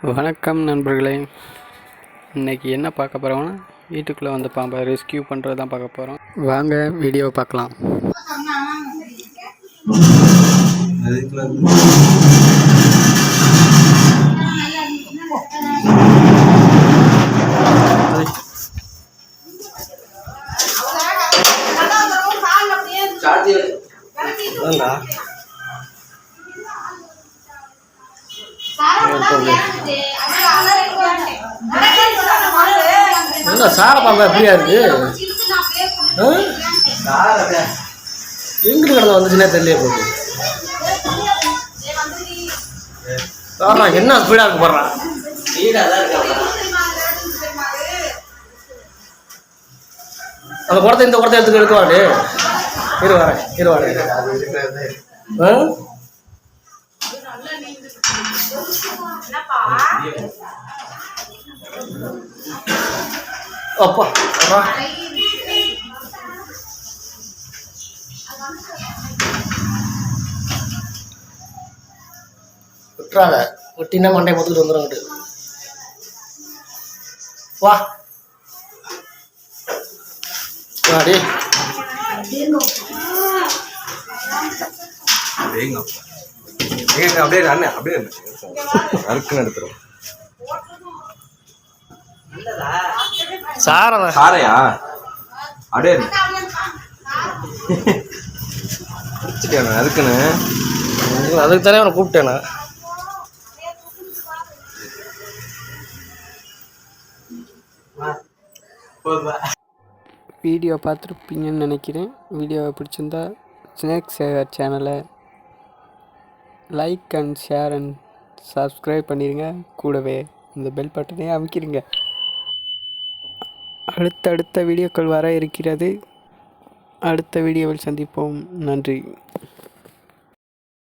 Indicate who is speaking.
Speaker 1: வணக்கம் நண்பர்களே. இன்றைக்கி என்ன பார்க்க போகிறோம்னா, வீட்டுக்குள்ளே வந்து பாம்பை ரெஸ்கியூ பண்ணுறது தான் பார்க்க போகிறோம். வாங்க வீடியோவை பார்க்கலாம். என்ன சார பாம்பா எப்படியா இருக்கு? எங்கிட்டு கிடந்த வந்துச்சுன்னே தெரியல போகுது. என்ன ஸ்பீடா இருக்கு போடுறான். அந்த குடத்தை இந்த குடத்தை எடுத்துக்க எடுக்குவாடு. இருவாரு அப்பா விட்டுறாத, விட்டினா மண்டை மொத்துக்கிட்டு வந்துடுங்கிட்டு. வா வாடி.
Speaker 2: அப்படியே அண்ணன் அப்படியே அறுக்குன்னு எடுத்துரும். சாரையா அப்படியே அதுக்குன்னு
Speaker 1: அதுக்கு தானே அவனை கூப்பிட்டேண்ணா. வீடியோ பார்த்துருப்பீங்கன்னு நினைக்கிறேன். வீடியோவை பிடிச்சிருந்தா ஸ்னேக் சேவர் சேனலை like and share and subscribe பண்ணிடுங்க. கூடவே இந்த பெல் பட்டனே அமைக்கிடுங்க. அடுத்த வீடியோக்கள் வர இருக்கிறது. அடுத்த வீடியோவில் சந்திப்போம். நன்றி.